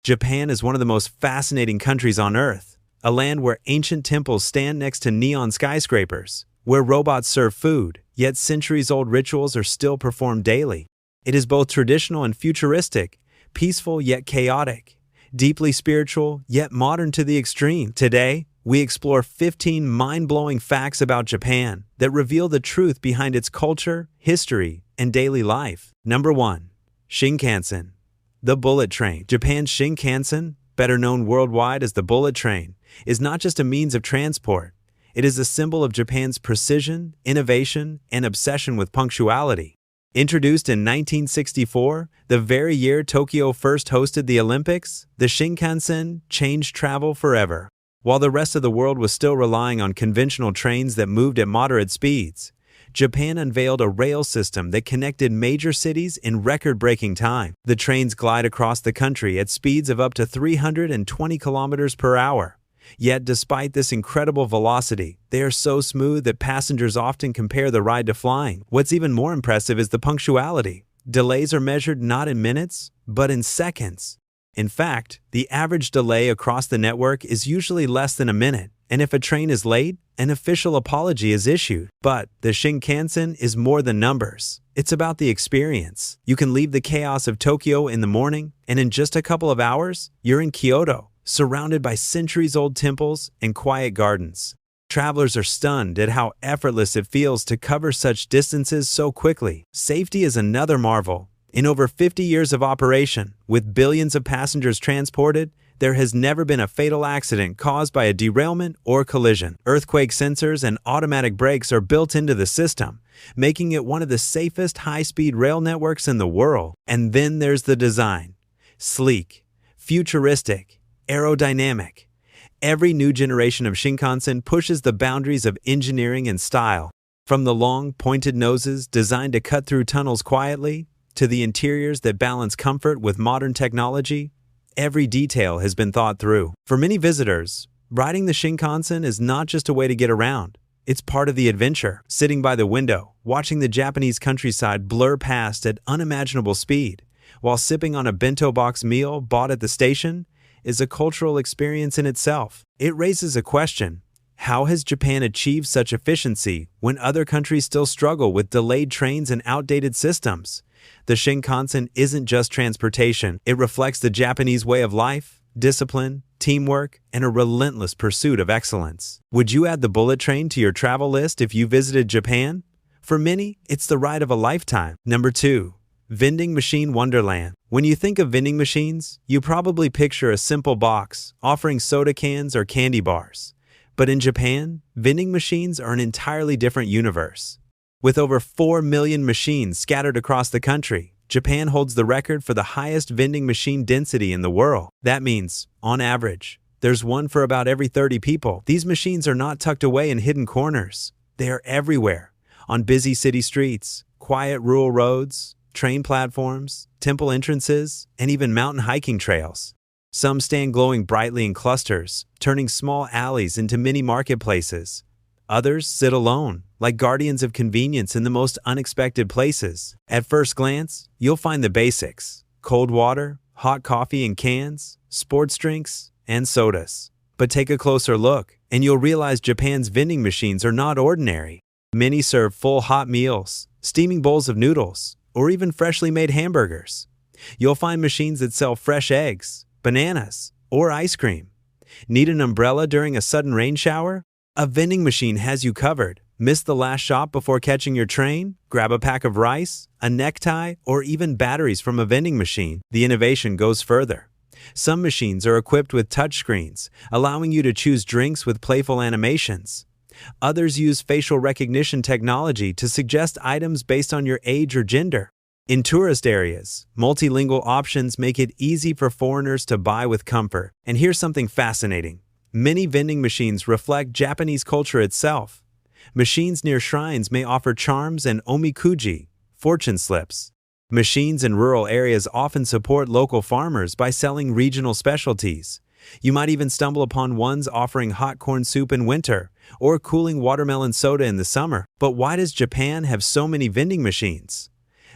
Japan is one of the most fascinating countries on Earth, a land where ancient temples stand next to neon skyscrapers, where robots serve food, yet centuries-old rituals are still performed daily. It is both traditional and futuristic, peaceful yet chaotic, deeply spiritual yet modern to the extreme. Today, we explore 15 mind-blowing facts about Japan that reveal the truth behind its culture, history, and daily life. Number 1. Shinkansen, the bullet train. Japan's Shinkansen, better known worldwide as the bullet train, is not just a means of transport. It is a symbol of Japan's precision, innovation, and obsession with punctuality. Introduced in 1964, the very year Tokyo first hosted the Olympics, the Shinkansen changed travel forever. While the rest of the world was still relying on conventional trains that moved at moderate speeds, Japan unveiled a rail system that connected major cities in record-breaking time. The trains glide across the country at speeds of up to 320 kilometers per hour. Yet, despite this incredible velocity, they are so smooth that passengers often compare the ride to flying. What's even more impressive is the punctuality. Delays are measured not in minutes, but in seconds. In fact, the average delay across the network is usually less than a minute, and if a train is late, an official apology is issued. But the Shinkansen is more than numbers. It's about the experience. You can leave the chaos of Tokyo in the morning, and in just a couple of hours, you're in Kyoto, surrounded by centuries-old temples and quiet gardens. Travelers are stunned at how effortless it feels to cover such distances so quickly. Safety is another marvel. In over 50 years of operation, with billions of passengers transported, there has never been a fatal accident caused by a derailment or collision. Earthquake sensors and automatic brakes are built into the system, making it one of the safest high-speed rail networks in the world. And then there's the design. Sleek, futuristic, aerodynamic. Every new generation of Shinkansen pushes the boundaries of engineering and style. From the long, pointed noses designed to cut through tunnels quietly, to the interiors that balance comfort with modern technology, every detail has been thought through. For many visitors, riding the Shinkansen is not just a way to get around. It's part of the adventure. Sitting by the window, watching the Japanese countryside blur past at unimaginable speed, while sipping on a bento box meal bought at the station, is a cultural experience in itself. It raises a question. How has Japan achieved such efficiency when other countries still struggle with delayed trains and outdated systems? The Shinkansen isn't just transportation. It reflects the Japanese way of life, discipline, teamwork, and a relentless pursuit of excellence. Would you add the bullet train to your travel list if you visited Japan? For many, it's the ride of a lifetime. Number 2. Vending machine wonderland. When you think of vending machines, you probably picture a simple box offering soda cans or candy bars. But in Japan, vending machines are an entirely different universe. With over 4 million machines scattered across the country, Japan holds the record for the highest vending machine density in the world. That means, on average, there's one for about every 30 people. These machines are not tucked away in hidden corners. They are everywhere, on busy city streets, quiet rural roads, train platforms, temple entrances, and even mountain hiking trails. Some stand glowing brightly in clusters, turning small alleys into mini marketplaces. Others sit alone, like guardians of convenience in the most unexpected places. At first glance, you'll find the basics: cold water, hot coffee in cans, sports drinks, and sodas. But take a closer look, and you'll realize Japan's vending machines are not ordinary. Many serve full hot meals, steaming bowls of noodles, or even freshly made hamburgers. You'll find machines that sell fresh eggs, bananas, or ice cream. Need an umbrella during a sudden rain shower? A vending machine has you covered. Miss the last shop before catching your train? Grab a pack of rice, a necktie, or even batteries from a vending machine. The innovation goes further. Some machines are equipped with touchscreens, allowing you to choose drinks with playful animations. Others use facial recognition technology to suggest items based on your age or gender. In tourist areas, multilingual options make it easy for foreigners to buy with comfort. And here's something fascinating. Many vending machines reflect Japanese culture itself. Machines near shrines may offer charms and omikuji, fortune slips. Machines in rural areas often support local farmers by selling regional specialties. You might even stumble upon ones offering hot corn soup in winter or cooling watermelon soda in the summer. But why does Japan have so many vending machines?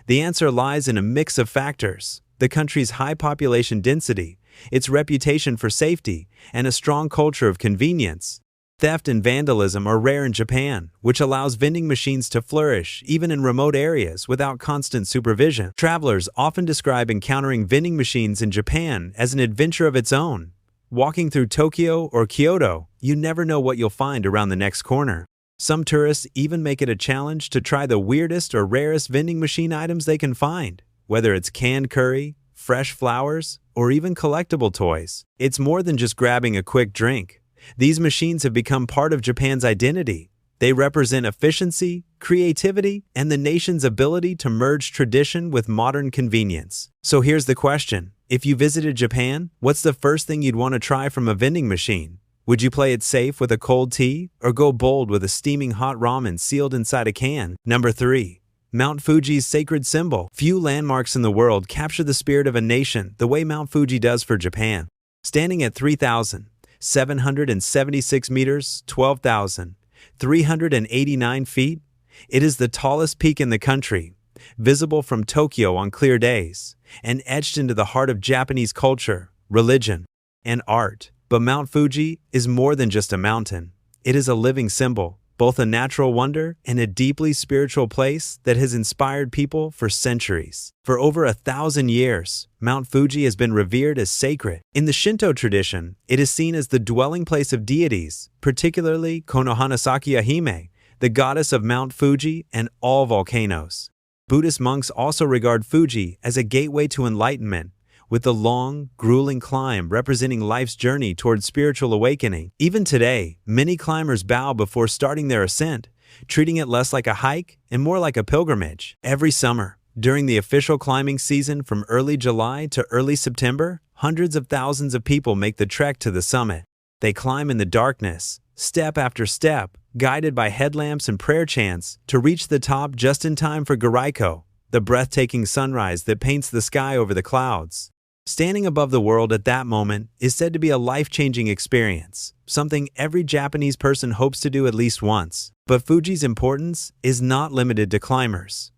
The answer lies in a mix of factors. the country's high population density, its reputation for safety, and a strong culture of convenience. Theft and vandalism are rare in Japan, which allows vending machines to flourish even in remote areas without constant supervision. Travelers often describe encountering vending machines in Japan as an adventure of its own. Walking through Tokyo or Kyoto, you never know what you'll find around the next corner. Some tourists even make it a challenge to try the weirdest or rarest vending machine items they can find, whether it's canned curry, fresh flowers, or even collectible toys. It's more than just grabbing a quick drink. These machines have become part of Japan's identity. They represent efficiency, creativity, and the nation's ability to merge tradition with modern convenience. So here's the question. If you visited Japan, what's the first thing you'd want to try from a vending machine? Would you play it safe with a cold tea, or go bold with a steaming hot ramen sealed inside a can? Number 3. Mount Fuji's sacred symbol. Few landmarks in the world capture the spirit of a nation the way Mount Fuji does for Japan. Standing at 3,776 meters, 12,389 feet, it is the tallest peak in the country, visible from Tokyo on clear days, and etched into the heart of Japanese culture, religion, and art. But Mount Fuji is more than just a mountain. It is a living symbol, both a natural wonder and a deeply spiritual place that has inspired people for centuries. For over 1,000 years, Mount Fuji has been revered as sacred. In the Shinto tradition, it is seen as the dwelling place of deities, particularly Konohana Sakya-hime, the goddess of Mount Fuji and all volcanoes. Buddhist monks also regard Fuji as a gateway to enlightenment, with the long, grueling climb representing life's journey toward spiritual awakening. Even today, many climbers bow before starting their ascent, treating it less like a hike and more like a pilgrimage. Every summer, during the official climbing season from early July to early September, hundreds of thousands of people make the trek to the summit. They climb in the darkness, step after step, guided by headlamps and prayer chants, to reach the top just in time for Garaiko, the breathtaking sunrise that paints the sky over the clouds. Standing above the world at that moment is said to be a life-changing experience, something every Japanese person hopes to do at least once. But Fuji's importance is not limited to climbers.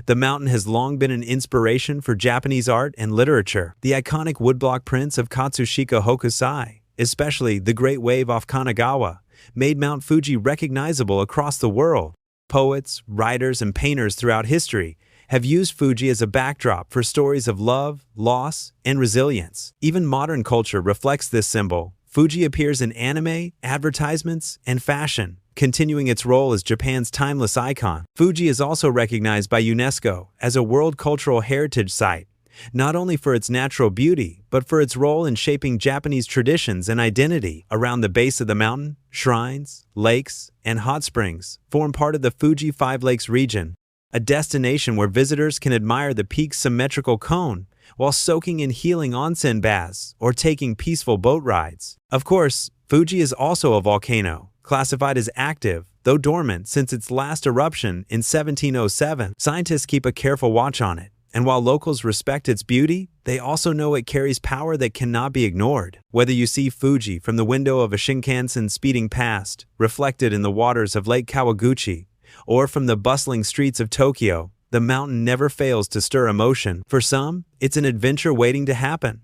The mountain has long been an inspiration for Japanese art and literature. The iconic woodblock prints of Katsushika Hokusai, especially the Great Wave off Kanagawa, made Mount Fuji recognizable across the world. Poets, writers, and painters throughout history have used Fuji as a backdrop for stories of love, loss, and resilience. Even modern culture reflects this symbol. Fuji appears in anime, advertisements, and fashion, continuing its role as Japan's timeless icon. Fuji is also recognized by UNESCO as a World Cultural Heritage Site, not only for its natural beauty, but for its role in shaping Japanese traditions and identity. Around the base of the mountain, shrines, lakes, and hot springs form part of the Fuji Five Lakes region, a destination where visitors can admire the peak's symmetrical cone while soaking in healing onsen baths or taking peaceful boat rides. Of course, Fuji is also a volcano, classified as active, though dormant since its last eruption in 1707. Scientists keep a careful watch on it, and while locals respect its beauty, they also know it carries power that cannot be ignored. Whether you see Fuji from the window of a Shinkansen speeding past, reflected in the waters of Lake Kawaguchi, or from the bustling streets of Tokyo, the mountain never fails to stir emotion. For some, it's an adventure waiting to happen.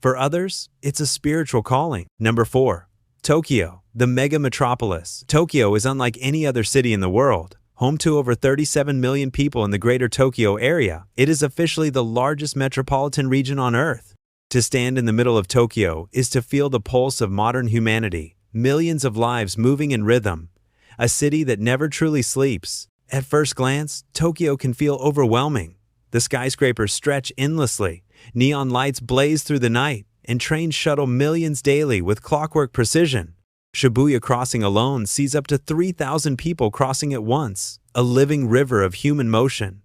For others, it's a spiritual calling. Number 4. Tokyo, the mega metropolis. Tokyo is unlike any other city in the world. Home to over 37 million people in the greater Tokyo area, it is officially the largest metropolitan region on Earth. To stand in the middle of Tokyo is to feel the pulse of modern humanity, millions of lives moving in rhythm. A city that never truly sleeps. At first glance, Tokyo can feel overwhelming. The skyscrapers stretch endlessly, neon lights blaze through the night, and trains shuttle millions daily with clockwork precision. Shibuya Crossing alone sees up to 3,000 people crossing at once, a living river of human motion.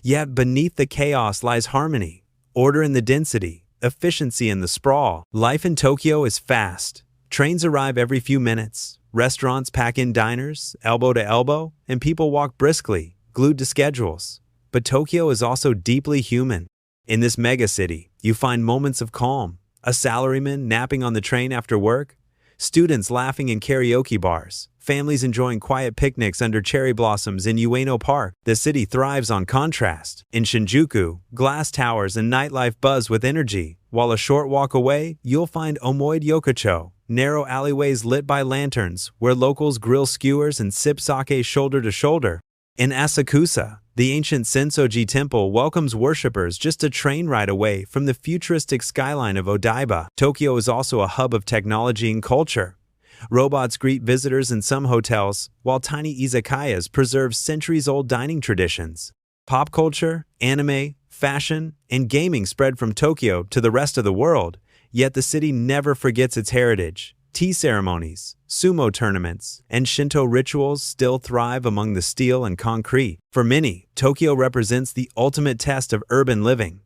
Yet beneath the chaos lies harmony, order in the density, efficiency in the sprawl. Life in Tokyo is fast. Trains arrive every few minutes. Restaurants pack in diners, elbow to elbow, and people walk briskly, glued to schedules. But Tokyo is also deeply human. In this megacity, you find moments of calm, a salaryman napping on the train after work, Students laughing in karaoke bars, families enjoying quiet picnics under cherry blossoms in Ueno Park. The city thrives on contrast. In Shinjuku, glass towers and nightlife buzz with energy, while a short walk away, you'll find Omoide Yokocho, narrow alleyways lit by lanterns, where locals grill skewers and sip sake shoulder to shoulder. In Asakusa, the ancient Sensoji Temple welcomes worshippers just a train ride away from the futuristic skyline of Odaiba. Tokyo is also a hub of technology and culture. Robots greet visitors in some hotels, while tiny izakayas preserve centuries-old dining traditions. Pop culture, anime, fashion, and gaming spread from Tokyo to the rest of the world, yet the city never forgets its heritage. Tea ceremonies, sumo tournaments, and Shinto rituals still thrive among the steel and concrete. For many, Tokyo represents the ultimate test of urban living.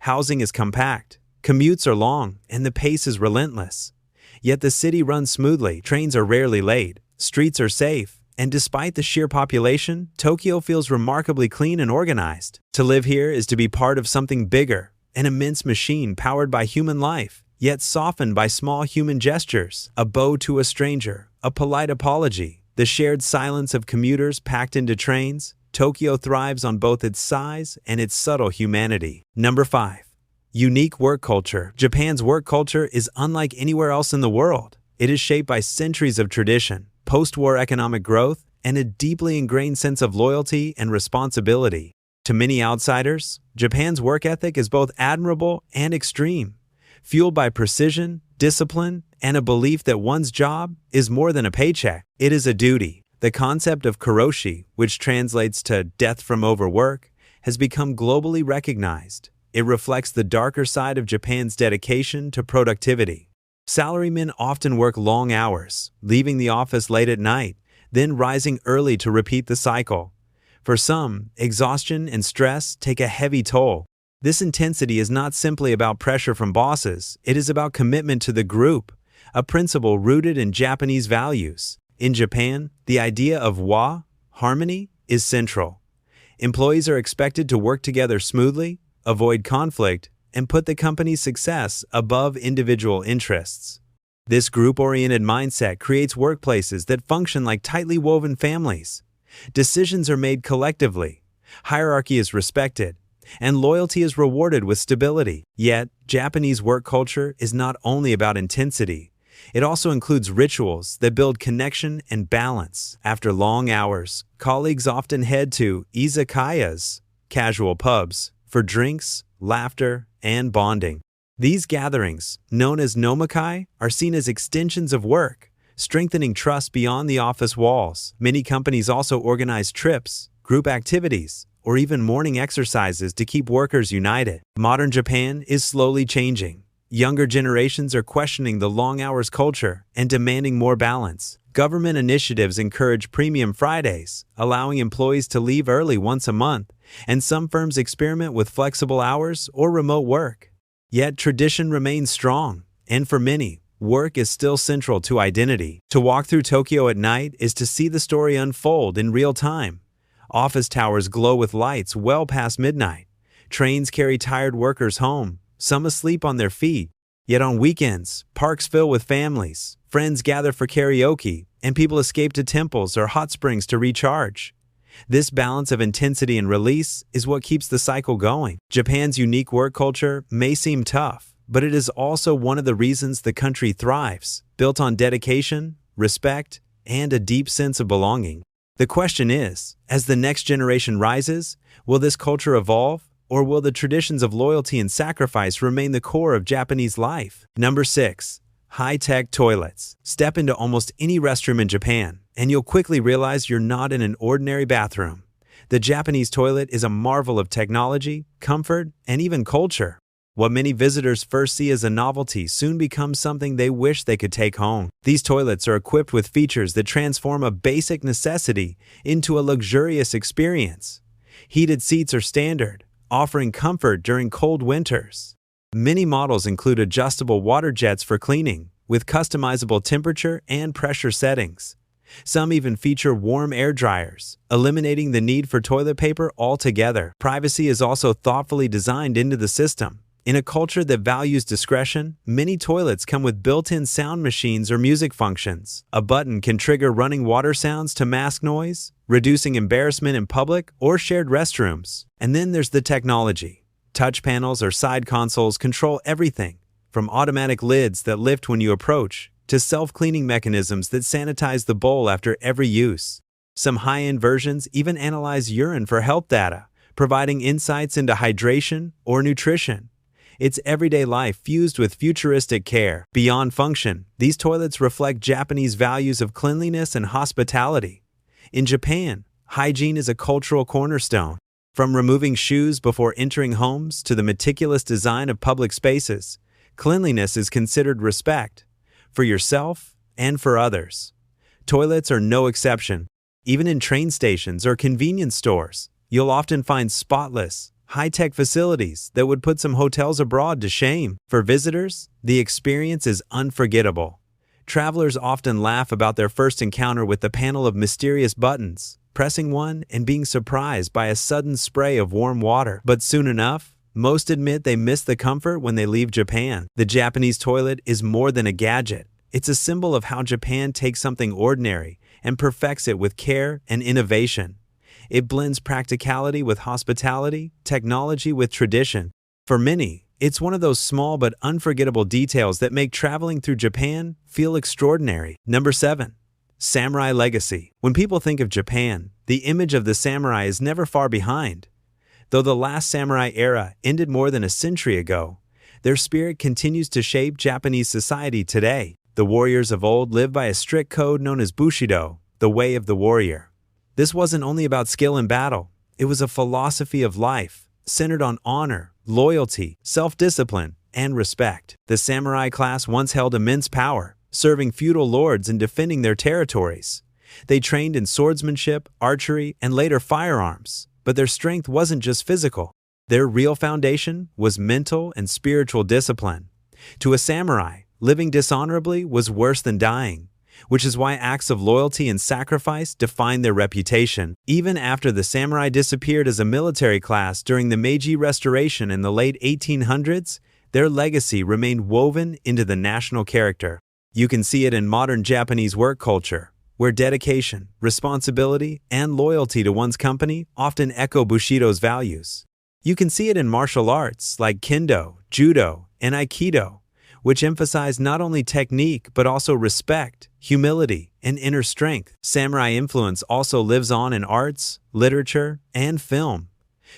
Housing is compact, commutes are long, and the pace is relentless. Yet the city runs smoothly, trains are rarely late, streets are safe, and despite the sheer population, Tokyo feels remarkably clean and organized. To live here is to be part of something bigger, an immense machine powered by human life, yet softened by small human gestures, a bow to a stranger, a polite apology, the shared silence of commuters packed into trains. Tokyo thrives on both its size and its subtle humanity. Number 5. Unique work culture. Japan's work culture is unlike anywhere else in the world. It is shaped by centuries of tradition, post-war economic growth, and a deeply ingrained sense of loyalty and responsibility. To many outsiders, Japan's work ethic is both admirable and extreme, fueled by precision, discipline, and a belief that one's job is more than a paycheck. It is a duty. The concept of karoshi, which translates to death from overwork, has become globally recognized. It reflects the darker side of Japan's dedication to productivity. Salarymen often work long hours, leaving the office late at night, then rising early to repeat the cycle. For some, exhaustion and stress take a heavy toll. This intensity is not simply about pressure from bosses, it is about commitment to the group, a principle rooted in Japanese values. In Japan, the idea of harmony, is central. Employees are expected to work together smoothly, avoid conflict, and put the company's success above individual interests. This group-oriented mindset creates workplaces that function like tightly woven families. Decisions are made collectively, hierarchy is respected, and loyalty is rewarded with stability. Yet, Japanese work culture is not only about intensity. It also includes rituals that build connection and balance. After long hours, colleagues often head to izakayas, casual pubs, for drinks, laughter, and bonding. These gatherings, known as nomikai, are seen as extensions of work, strengthening trust beyond the office walls. Many companies also organize trips, group activities, or even morning exercises to keep workers united. Modern Japan is slowly changing. Younger generations are questioning the long hours culture and demanding more balance. Government initiatives encourage premium Fridays, allowing employees to leave early once a month, and some firms experiment with flexible hours or remote work. Yet tradition remains strong, and for many, work is still central to identity. To walk through Tokyo at night is to see the story unfold in real time. Office towers glow with lights well past midnight. Trains carry tired workers home, some asleep on their feet. Yet on weekends, parks fill with families, friends gather for karaoke, and people escape to temples or hot springs to recharge. This balance of intensity and release is what keeps the cycle going. Japan's unique work culture may seem tough, but it is also one of the reasons the country thrives, built on dedication, respect, and a deep sense of belonging. The question is, as the next generation rises, will this culture evolve, or will the traditions of loyalty and sacrifice remain the core of Japanese life? Number 6. High-tech toilets. Step into almost any restroom in Japan, and you'll quickly realize you're not in an ordinary bathroom. The Japanese toilet is a marvel of technology, comfort, and even culture. What many visitors first see as a novelty soon becomes something they wish they could take home. These toilets are equipped with features that transform a basic necessity into a luxurious experience. Heated seats are standard, offering comfort during cold winters. Many models include adjustable water jets for cleaning, with customizable temperature and pressure settings. Some even feature warm air dryers, eliminating the need for toilet paper altogether. Privacy is also thoughtfully designed into the system. In a culture that values discretion, many toilets come with built-in sound machines or music functions. A button can trigger running water sounds to mask noise, reducing embarrassment in public or shared restrooms. And then there's the technology. Touch panels or side consoles control everything, from automatic lids that lift when you approach to self-cleaning mechanisms that sanitize the bowl after every use. Some high-end versions even analyze urine for health data, providing insights into hydration or nutrition. It's everyday life fused with futuristic care. Beyond function, these toilets reflect Japanese values of cleanliness and hospitality. In Japan, hygiene is a cultural cornerstone. From removing shoes before entering homes to the meticulous design of public spaces, cleanliness is considered respect for yourself and for others. Toilets are no exception. Even in train stations or convenience stores, you'll often find spotless, high-tech facilities that would put some hotels abroad to shame. For visitors, the experience is unforgettable. Travelers often laugh about their first encounter with the panel of mysterious buttons, pressing one and being surprised by a sudden spray of warm water. But soon enough, most admit they miss the comfort when they leave Japan. The Japanese toilet is more than a gadget. It's a symbol of how Japan takes something ordinary and perfects it with care and innovation. It blends practicality with hospitality, technology with tradition. For many, it's one of those small but unforgettable details that make traveling through Japan feel extraordinary. Number 7. Samurai legacy. When people think of Japan, the image of the samurai is never far behind. Though the last samurai era ended more than a century ago, their spirit continues to shape Japanese society today. The warriors of old lived by a strict code known as Bushido, the way of the warrior. This wasn't only about skill in battle, it was a philosophy of life, centered on honor, loyalty, self-discipline, and respect. The samurai class once held immense power, serving feudal lords and defending their territories. They trained in swordsmanship, archery, and later firearms, but their strength wasn't just physical. Their real foundation was mental and spiritual discipline. To a samurai, living dishonorably was worse than dying, which is why acts of loyalty and sacrifice defined their reputation. Even after the samurai disappeared as a military class during the Meiji Restoration in the late 1800s, their legacy remained woven into the national character. You can see it in modern Japanese work culture, where dedication, responsibility, and loyalty to one's company often echo Bushido's values. You can see it in martial arts like Kendo, Judo, and Aikido, which emphasize not only technique but also respect, humility, and inner strength. Samurai influence also lives on in arts, literature, and film.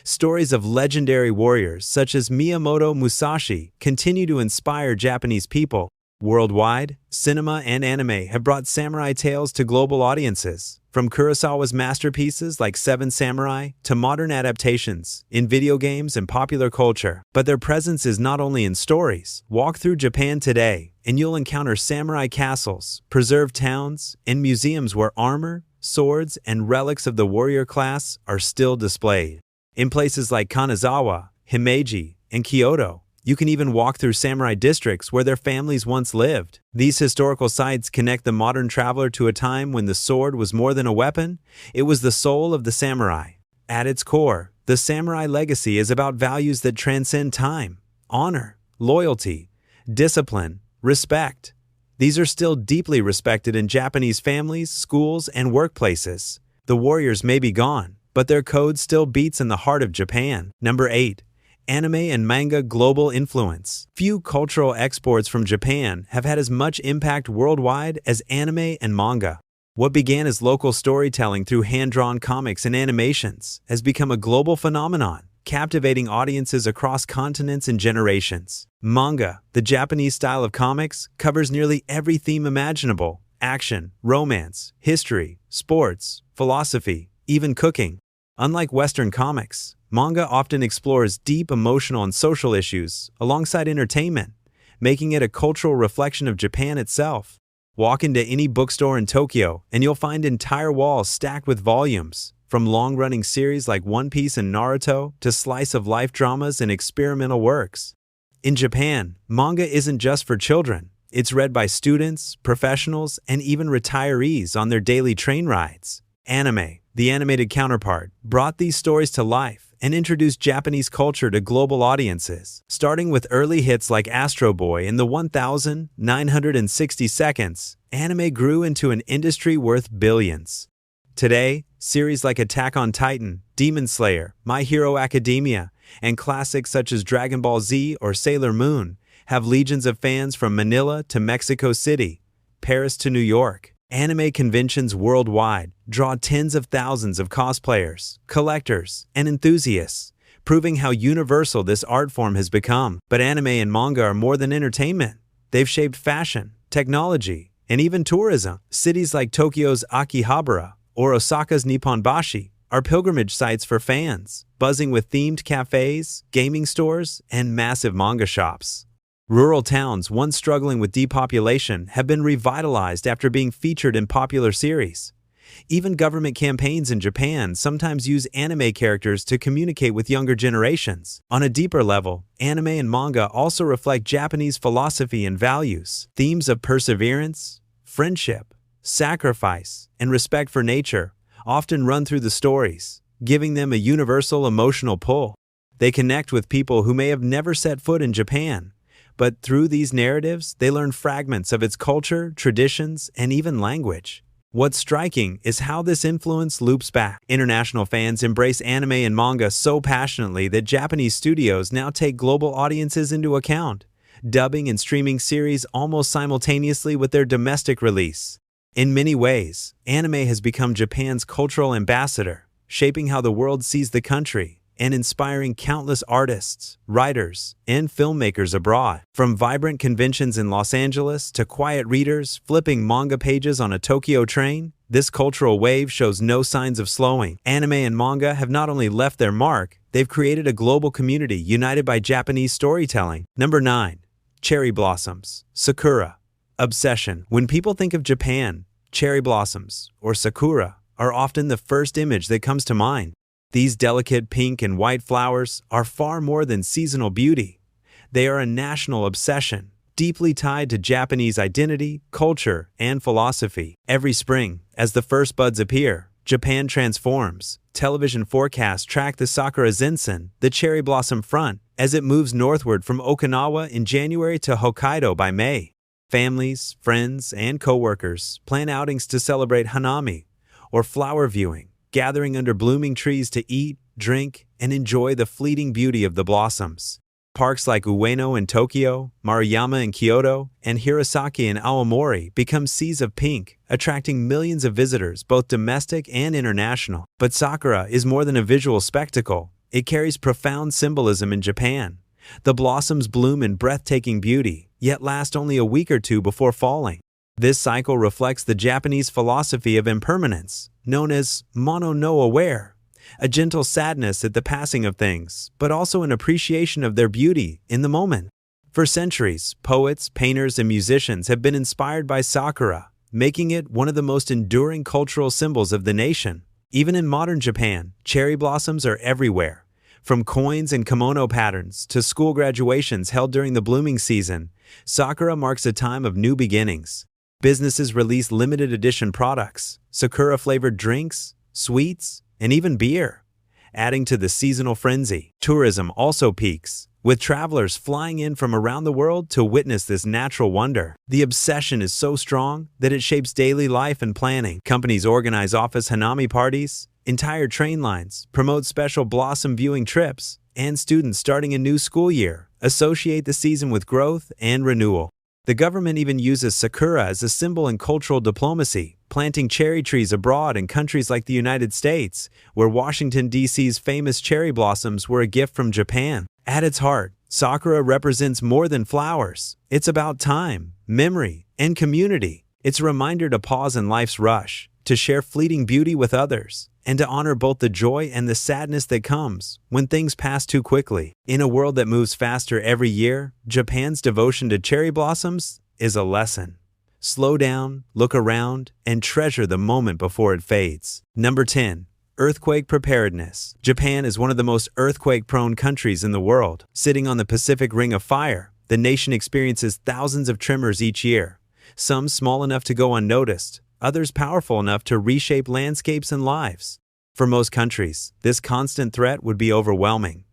Stories of legendary warriors such as Miyamoto Musashi continue to inspire Japanese people. Worldwide, cinema and anime have brought samurai tales to global audiences, from Kurosawa's masterpieces like Seven Samurai to modern adaptations in video games and popular culture. But their presence is not only in stories. Walk through Japan today, and you'll encounter samurai castles, preserved towns, and museums where armor, swords, and relics of the warrior class are still displayed. In places like Kanazawa, Himeji, and Kyoto, you can even walk through samurai districts where their families once lived. These historical sites connect the modern traveler to a time when the sword was more than a weapon, it was the soul of the samurai. At its core, the samurai legacy is about values that transcend time: honor, loyalty, discipline, respect. These are still deeply respected in Japanese families, schools, and workplaces. The warriors may be gone, but their code still beats in the heart of Japan. Number 8. Anime and manga global influence. Few cultural exports from Japan have had as much impact worldwide as anime and manga. What began as local storytelling through hand-drawn comics and animations has become a global phenomenon, captivating audiences across continents and generations. Manga, the Japanese style of comics, covers nearly every theme imaginable: action, romance, history, sports, philosophy, even cooking. Unlike Western comics, manga often explores deep emotional and social issues alongside entertainment, making it a cultural reflection of Japan itself. Walk into any bookstore in Tokyo and you'll find entire walls stacked with volumes, from long-running series like One Piece and Naruto to slice-of-life dramas and experimental works. In Japan, manga isn't just for children. It's read by students, professionals, and even retirees on their daily train rides. Anime, the animated counterpart, brought these stories to life, and introduced Japanese culture to global audiences. Starting with early hits like Astro Boy in the 1,960 seconds, anime grew into an industry worth billions. Today, series like Attack on Titan, Demon Slayer, My Hero Academia, and classics such as Dragon Ball Z or Sailor Moon have legions of fans from Manila to Mexico City, Paris to New York. Anime conventions worldwide draw tens of thousands of cosplayers, collectors, and enthusiasts, proving how universal this art form has become. But anime and manga are more than entertainment. They've shaped fashion, technology, and even tourism. Cities like Tokyo's Akihabara or Osaka's Nipponbashi are pilgrimage sites for fans, buzzing with themed cafes, gaming stores, and massive manga shops. Rural towns once struggling with depopulation have been revitalized after being featured in popular series. Even government campaigns in Japan sometimes use anime characters to communicate with younger generations. On a deeper level, anime and manga also reflect Japanese philosophy and values. Themes of perseverance, friendship, sacrifice, and respect for nature often run through the stories, giving them a universal emotional pull. They connect with people who may have never set foot in Japan, but through these narratives, they learn fragments of its culture, traditions, and even language. What's striking is how this influence loops back. International fans embrace anime and manga so passionately that Japanese studios now take global audiences into account, dubbing and streaming series almost simultaneously with their domestic release. In many ways, anime has become Japan's cultural ambassador, shaping how the world sees the country and inspiring countless artists, writers, and filmmakers abroad. From vibrant conventions in Los Angeles to quiet readers flipping manga pages on a Tokyo train, this cultural wave shows no signs of slowing. Anime and manga have not only left their mark, they've created a global community united by Japanese storytelling. Number 9. Cherry blossoms. Sakura. Obsession. When people think of Japan, cherry blossoms, or sakura, are often the first image that comes to mind. These delicate pink and white flowers are far more than seasonal beauty. They are a national obsession, deeply tied to Japanese identity, culture, and philosophy. Every spring, as the first buds appear, Japan transforms. Television forecasts track the Sakura Zensen, the cherry blossom front, as it moves northward from Okinawa in January to Hokkaido by May. Families, friends, and coworkers plan outings to celebrate hanami, or flower viewing, gathering under blooming trees to eat, drink, and enjoy the fleeting beauty of the blossoms. Parks like Ueno in Tokyo, Maruyama in Kyoto, and Hirosaki in Aomori become seas of pink, attracting millions of visitors, both domestic and international. But sakura is more than a visual spectacle. It carries profound symbolism in Japan. The blossoms bloom in breathtaking beauty, yet last only a week or two before falling. This cycle reflects the Japanese philosophy of impermanence, known as mono no aware, a gentle sadness at the passing of things, but also an appreciation of their beauty in the moment. For centuries, poets, painters, and musicians have been inspired by sakura, making it one of the most enduring cultural symbols of the nation. Even in modern Japan, cherry blossoms are everywhere. From coins and kimono patterns to school graduations held during the blooming season, sakura marks a time of new beginnings. Businesses release limited edition products, sakura-flavored drinks, sweets, and even beer, adding to the seasonal frenzy. Tourism also peaks, with travelers flying in from around the world to witness this natural wonder. The obsession is so strong that it shapes daily life and planning. Companies organize office hanami parties, entire train lines promote special blossom viewing trips, and students starting a new school year associate the season with growth and renewal. The government even uses sakura as a symbol in cultural diplomacy, planting cherry trees abroad in countries like the United States, where Washington, D.C.'s famous cherry blossoms were a gift from Japan. At its heart, sakura represents more than flowers. It's about time, memory, and community. It's a reminder to pause in life's rush, to share fleeting beauty with others, and to honor both the joy and the sadness that comes when things pass too quickly. In a world that moves faster every year, Japan's devotion to cherry blossoms is a lesson. Slow down, look around, and treasure the moment before it fades. Number 10. Earthquake preparedness. Japan is one of the most earthquake-prone countries in the world. Sitting on the Pacific Ring of Fire, the nation experiences thousands of tremors each year, some small enough to go unnoticed, others powerful enough to reshape landscapes and lives. For most countries, this constant threat would be overwhelming.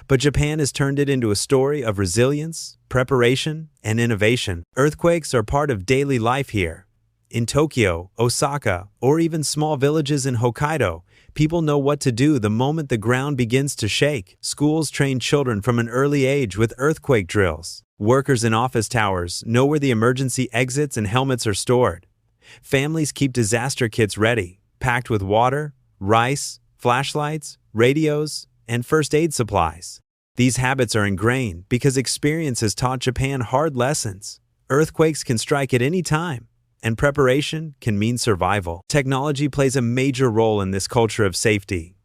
But Japan has turned it into a story of resilience, preparation, and innovation. Earthquakes are part of daily life here. In Tokyo, Osaka, or even small villages in Hokkaido, people know what to do the moment the ground begins to shake. Schools train children from an early age with earthquake drills. Workers in office towers know where the emergency exits and helmets are stored. Families keep disaster kits ready, packed with water, rice, flashlights, radios, and first aid supplies. These habits are ingrained because experience has taught Japan hard lessons. Earthquakes can strike at any time, and preparation can mean survival. Technology plays a major role in this culture of safety.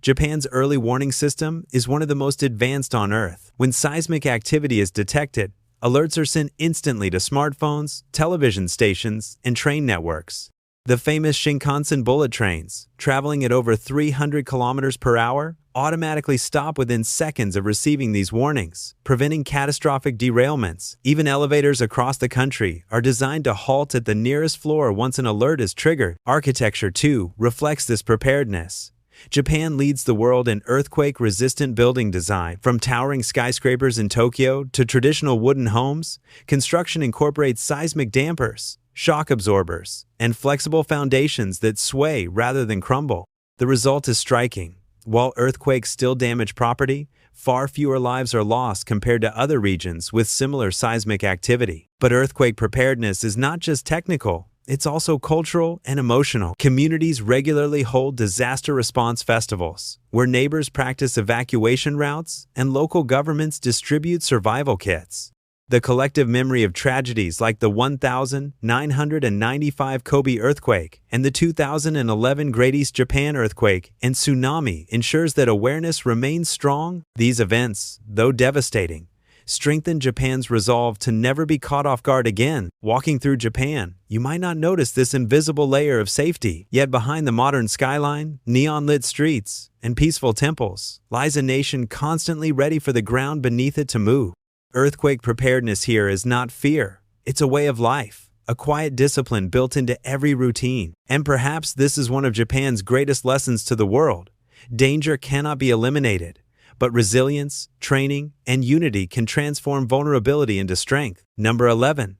Japan's early warning system is one of the most advanced on Earth. When seismic activity is detected, alerts are sent instantly to smartphones, television stations, and train networks. The famous Shinkansen bullet trains, traveling at over 300 kilometers per hour, automatically stop within seconds of receiving these warnings, preventing catastrophic derailments. Even elevators across the country are designed to halt at the nearest floor once an alert is triggered. Architecture, too, reflects this preparedness. Japan leads the world in earthquake-resistant building design. From towering skyscrapers in Tokyo to traditional wooden homes, construction incorporates seismic dampers, shock absorbers, and flexible foundations that sway rather than crumble. The result is striking. While earthquakes still damage property, far fewer lives are lost compared to other regions with similar seismic activity. But earthquake preparedness is not just technical, it's also cultural and emotional. Communities regularly hold disaster response festivals, where neighbors practice evacuation routes and local governments distribute survival kits. The collective memory of tragedies like the 1995 Kobe earthquake and the 2011 Great East Japan earthquake and tsunami ensures that awareness remains strong. These events, though devastating, strengthen Japan's resolve to never be caught off guard again. Walking through Japan, you might not notice this invisible layer of safety. Yet behind the modern skyline, neon-lit streets, and peaceful temples, lies a nation constantly ready for the ground beneath it to move. Earthquake preparedness here is not fear. It's a way of life, a quiet discipline built into every routine. And perhaps this is one of Japan's greatest lessons to the world. Danger cannot be eliminated, but resilience, training, and unity can transform vulnerability into strength. Number 11.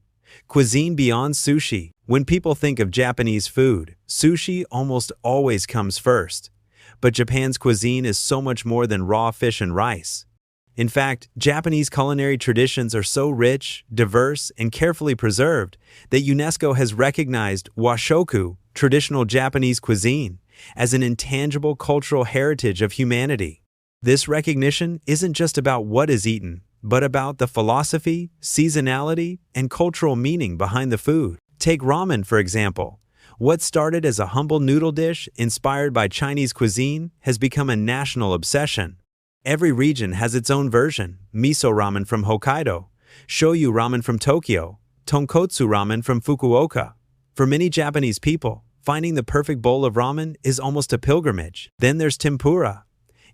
Cuisine beyond sushi. When people think of Japanese food, sushi almost always comes first. But Japan's cuisine is so much more than raw fish and rice. In fact, Japanese culinary traditions are so rich, diverse, and carefully preserved that UNESCO has recognized washoku, traditional Japanese cuisine, as an intangible cultural heritage of humanity. This recognition isn't just about what is eaten, but about the philosophy, seasonality, and cultural meaning behind the food. Take ramen, for example. What started as a humble noodle dish inspired by Chinese cuisine has become a national obsession. Every region has its own version: miso ramen from Hokkaido, shoyu ramen from Tokyo, tonkotsu ramen from Fukuoka. For many Japanese people, finding the perfect bowl of ramen is almost a pilgrimage. Then there's tempura.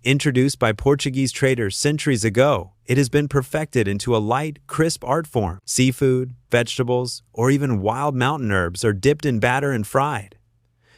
Introduced by Portuguese traders centuries ago, it has been perfected into a light, crisp art form. Seafood, vegetables, or even wild mountain herbs are dipped in batter and fried,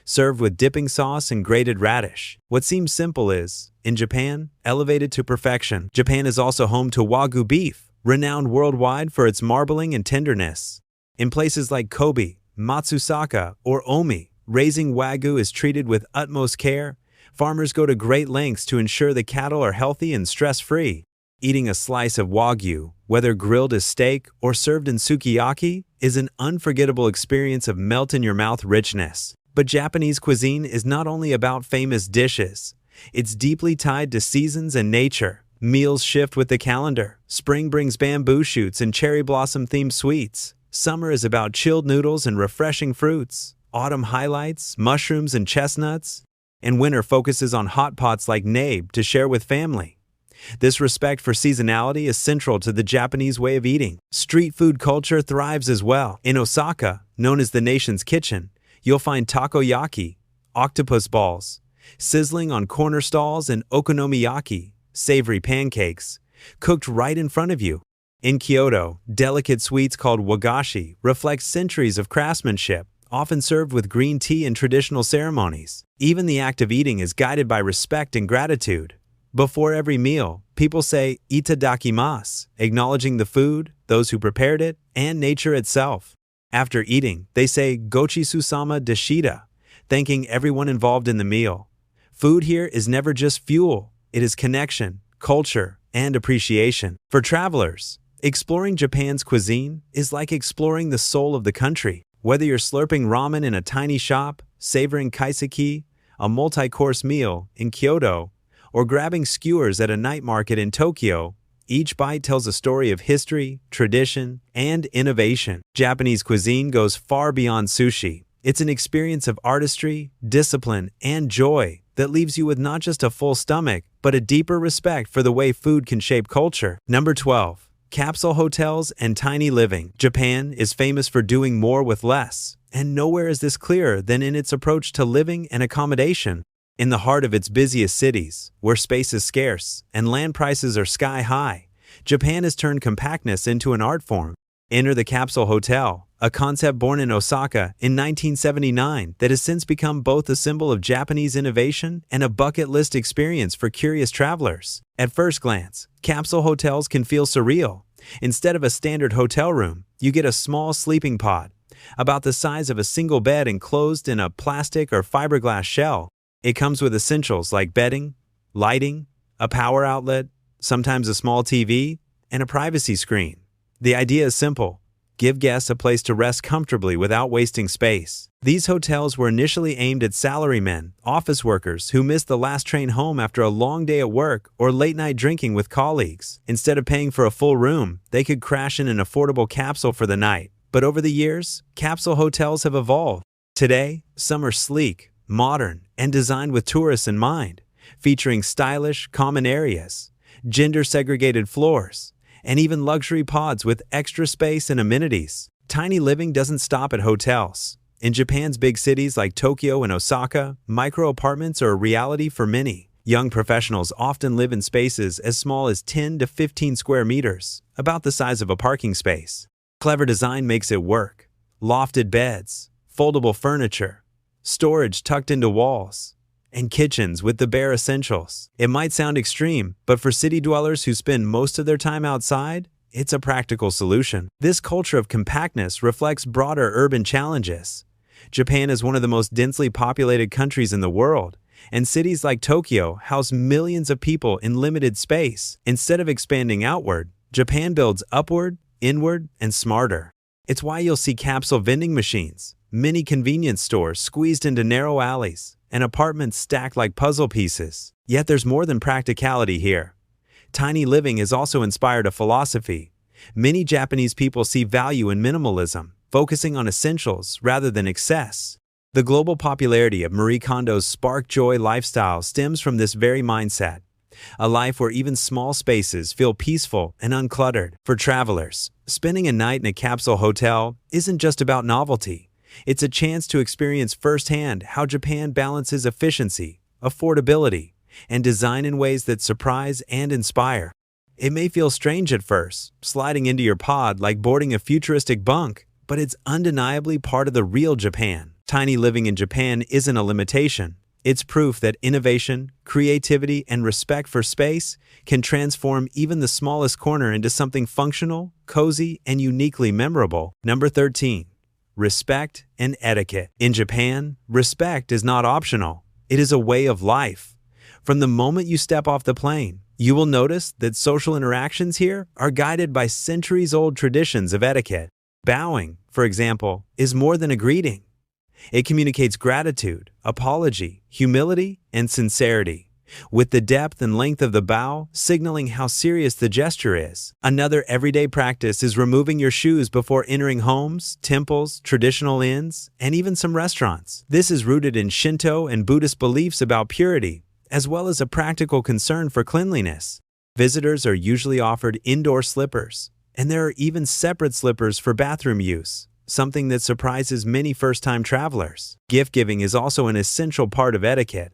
served with dipping sauce and grated radish. What seems simple is, in Japan, elevated to perfection. Japan is also home to Wagyu beef, renowned worldwide for its marbling and tenderness. In places like Kobe, Matsusaka, or Omi, raising Wagyu is treated with utmost care. Farmers go to great lengths to ensure the cattle are healthy and stress-free. Eating a slice of Wagyu, whether grilled as steak or served in sukiyaki, is an unforgettable experience of melt-in-your-mouth richness. But Japanese cuisine is not only about famous dishes. It's deeply tied to seasons and nature. Meals shift with the calendar. Spring brings bamboo shoots and cherry blossom-themed sweets. Summer is about chilled noodles and refreshing fruits. Autumn highlights mushrooms and chestnuts. And winter focuses on hot pots like nabe to share with family. This respect for seasonality is central to the Japanese way of eating. Street food culture thrives as well. In Osaka, known as the nation's kitchen, you'll find takoyaki, octopus balls, sizzling on corner stalls, and okonomiyaki, savory pancakes, cooked right in front of you. In Kyoto, delicate sweets called wagashi reflect centuries of craftsmanship, often served with green tea in traditional ceremonies. Even the act of eating is guided by respect and gratitude. Before every meal, people say itadakimasu, acknowledging the food, those who prepared it, and nature itself. After eating, they say gochisusama deshita, thanking everyone involved in the meal. Food here is never just fuel, it is connection, culture, and appreciation. For travelers, exploring Japan's cuisine is like exploring the soul of the country. Whether you're slurping ramen in a tiny shop, savoring kaiseki, a multi-course meal in Kyoto, or grabbing skewers at a night market in Tokyo, each bite tells a story of history, tradition, and innovation. Japanese cuisine goes far beyond sushi. It's an experience of artistry, discipline, and joy that leaves you with not just a full stomach, but a deeper respect for the way food can shape culture. Number 12. Capsule hotels and tiny living. Japan is famous for doing more with less, and nowhere is this clearer than in its approach to living and accommodation. In the heart of its busiest cities, where space is scarce and land prices are sky high, Japan has turned compactness into an art form. Enter the capsule hotel, a concept born in Osaka in 1979 that has since become both a symbol of Japanese innovation and a bucket list experience for curious travelers. At first glance, capsule hotels can feel surreal. Instead of a standard hotel room, you get a small sleeping pod, about the size of a single bed enclosed in a plastic or fiberglass shell. It comes with essentials like bedding, lighting, a power outlet, sometimes a small TV, and a privacy screen. The idea is simple: give guests a place to rest comfortably without wasting space. These hotels were initially aimed at salarymen, office workers who missed the last train home after a long day at work or late-night drinking with colleagues. Instead of paying for a full room, they could crash in an affordable capsule for the night. But over the years, capsule hotels have evolved. Today, some are sleek, modern, and designed with tourists in mind, featuring stylish, common areas, gender-segregated floors, and even luxury pods with extra space and amenities. Tiny living doesn't stop at hotels. In Japan's big cities like Tokyo and Osaka, micro-apartments are a reality for many. Young professionals often live in spaces as small as 10 to 15 square meters, about the size of a parking space. Clever design makes it work. Lofted beds, foldable furniture, storage tucked into walls, and kitchens with the bare essentials. It might sound extreme, but for city dwellers who spend most of their time outside, it's a practical solution. This culture of compactness reflects broader urban challenges. Japan is one of the most densely populated countries in the world, and cities like Tokyo house millions of people in limited space. Instead of expanding outward, Japan builds upward, inward, and smarter. It's why you'll see capsule vending machines, mini convenience stores squeezed into narrow alleys, and apartments stacked like puzzle pieces. Yet there's more than practicality here. Tiny living has also inspired a philosophy. Many Japanese people see value in minimalism, focusing on essentials rather than excess. The global popularity of Marie Kondo's spark joy lifestyle stems from this very mindset, a life where even small spaces feel peaceful and uncluttered. For travelers, spending a night in a capsule hotel isn't just about novelty. It's a chance to experience firsthand how Japan balances efficiency, affordability, and design in ways that surprise and inspire. It may feel strange at first, sliding into your pod like boarding a futuristic bunk, but it's undeniably part of the real Japan. Tiny living in Japan isn't a limitation. It's proof that innovation, creativity, and respect for space can transform even the smallest corner into something functional, cozy, and uniquely memorable. Number 13. Respect and etiquette. In Japan, respect is not optional. It is a way of life. From the moment you step off the plane, you will notice that social interactions here are guided by centuries-old traditions of etiquette. Bowing, for example, is more than a greeting. It communicates gratitude, apology, humility, and sincerity, with the depth and length of the bow signaling how serious the gesture is. Another everyday practice is removing your shoes before entering homes, temples, traditional inns, and even some restaurants. This is rooted in Shinto and Buddhist beliefs about purity, as well as a practical concern for cleanliness. Visitors are usually offered indoor slippers, and there are even separate slippers for bathroom use, something that surprises many first-time travelers. Gift-giving is also an essential part of etiquette.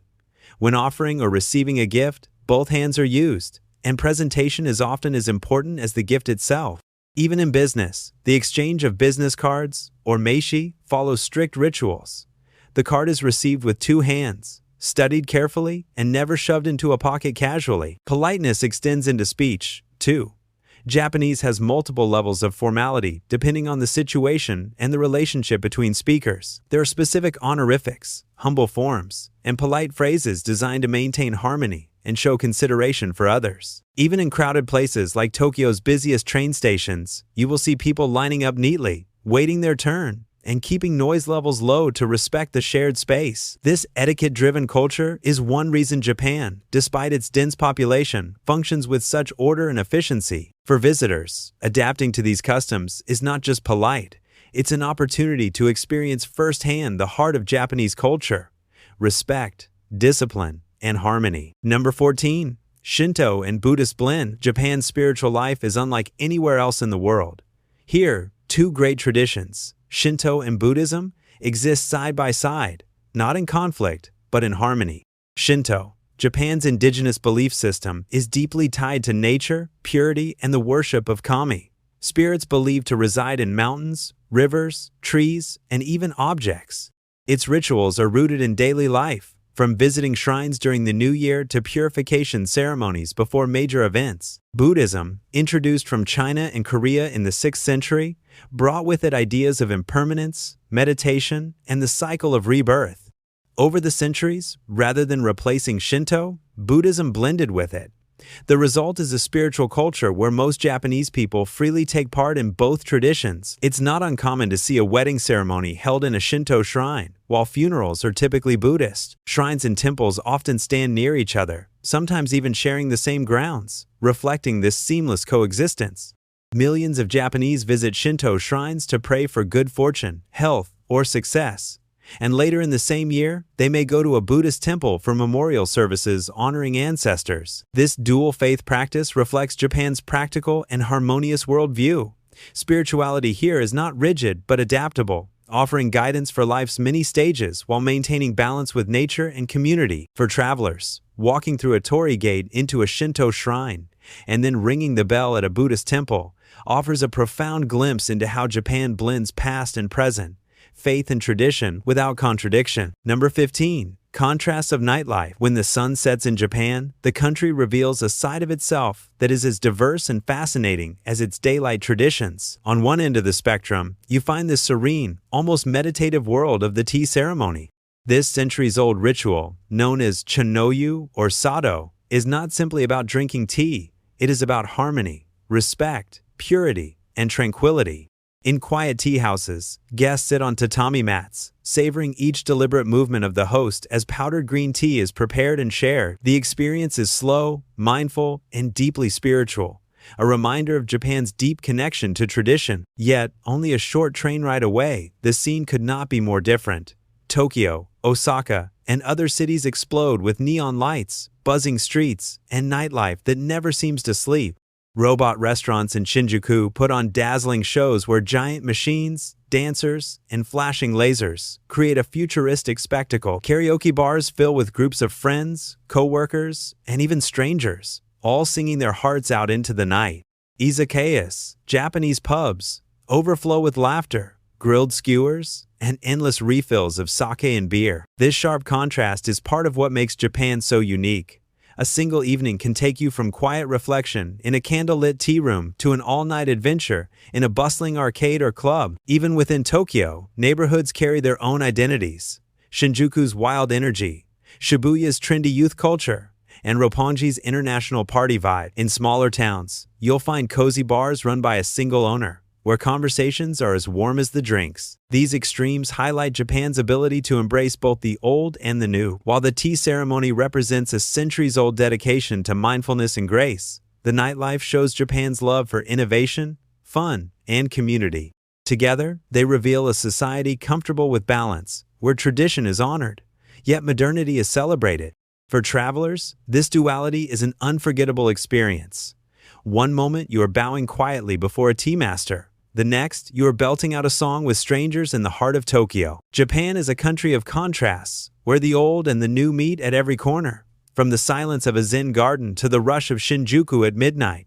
When offering or receiving a gift, both hands are used, and presentation is often as important as the gift itself. Even in business, the exchange of business cards, or meishi, follows strict rituals. The card is received with two hands, studied carefully, and never shoved into a pocket casually. Politeness extends into speech, too. Japanese has multiple levels of formality depending on the situation and the relationship between speakers. There are specific honorifics, humble forms, and polite phrases designed to maintain harmony and show consideration for others. Even in crowded places like Tokyo's busiest train stations, you will see people lining up neatly, waiting their turn, and keeping noise levels low to respect the shared space. This etiquette-driven culture is one reason Japan, despite its dense population, functions with such order and efficiency. For visitors, adapting to these customs is not just polite, it's an opportunity to experience firsthand the heart of Japanese culture: respect, discipline, and harmony. Number 14. Shinto and Buddhist blend. Japan's spiritual life is unlike anywhere else in the world. Here, two great traditions, Shinto and Buddhism, exist side by side, not in conflict, but in harmony. Shinto, Japan's indigenous belief system, is deeply tied to nature, purity, and the worship of kami, spirits believed to reside in mountains, rivers, trees, and even objects. Its rituals are rooted in daily life, from visiting shrines during the New Year to purification ceremonies before major events. Buddhism, introduced from China and Korea in the 6th century, brought with it ideas of impermanence, meditation, and the cycle of rebirth. Over the centuries, rather than replacing Shinto, Buddhism blended with it. The result is a spiritual culture where most Japanese people freely take part in both traditions. It's not uncommon to see a wedding ceremony held in a Shinto shrine, while funerals are typically Buddhist. Shrines and temples often stand near each other, sometimes even sharing the same grounds, reflecting this seamless coexistence. Millions of Japanese visit Shinto shrines to pray for good fortune, health, or success. And later in the same year, they may go to a Buddhist temple for memorial services honoring ancestors. This dual faith practice reflects Japan's practical and harmonious worldview. Spirituality here is not rigid but adaptable, offering guidance for life's many stages while maintaining balance with nature and community. For travelers, walking through a torii gate into a Shinto shrine and then ringing the bell at a Buddhist temple offers a profound glimpse into how Japan blends past and present, faith and tradition without contradiction. Number 15. Contrasts of nightlife. When the sun sets in Japan, the country reveals a side of itself that is as diverse and fascinating as its daylight traditions. On one end of the spectrum, you find the serene, almost meditative world of the tea ceremony. This centuries-old ritual, known as chonoyu or sado, is not simply about drinking tea. It is about harmony, respect, purity, and tranquility. In quiet tea houses, guests sit on tatami mats, savoring each deliberate movement of the host as powdered green tea is prepared and shared. The experience is slow, mindful, and deeply spiritual, a reminder of Japan's deep connection to tradition. Yet, only a short train ride away, the scene could not be more different. Tokyo, Osaka, and other cities explode with neon lights, buzzing streets, and nightlife that never seems to sleep. Robot restaurants in Shinjuku put on dazzling shows where giant machines, dancers, and flashing lasers create a futuristic spectacle. Karaoke bars fill with groups of friends, co-workers, and even strangers, all singing their hearts out into the night. Izakayas, Japanese pubs, overflow with laughter, grilled skewers, and endless refills of sake and beer. This sharp contrast is part of what makes Japan so unique. A single evening can take you from quiet reflection in a candlelit tea room to an all-night adventure in a bustling arcade or club. Even within Tokyo, neighborhoods carry their own identities. Shinjuku's wild energy, Shibuya's trendy youth culture, and Roppongi's international party vibe. In smaller towns, you'll find cozy bars run by a single owner, where conversations are as warm as the drinks. These extremes highlight Japan's ability to embrace both the old and the new. While the tea ceremony represents a centuries-old dedication to mindfulness and grace, the nightlife shows Japan's love for innovation, fun, and community. Together, they reveal a society comfortable with balance, where tradition is honored, yet modernity is celebrated. For travelers, this duality is an unforgettable experience. One moment you are bowing quietly before a tea master. The next, you are belting out a song with strangers in the heart of Tokyo. Japan is a country of contrasts, where the old and the new meet at every corner. From the silence of a Zen garden to the rush of Shinjuku at midnight,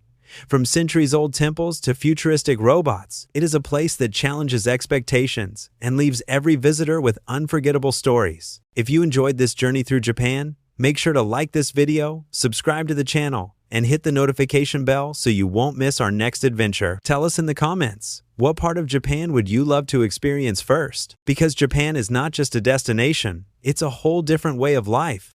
From centuries-old temples to futuristic robots, it is a place that challenges expectations and leaves every visitor with unforgettable stories. If you enjoyed this journey through Japan, make sure to like this video, subscribe to the channel, and hit the notification bell so you won't miss our next adventure. Tell us in the comments, what part of Japan would you love to experience first? Because Japan is not just a destination, it's a whole different way of life.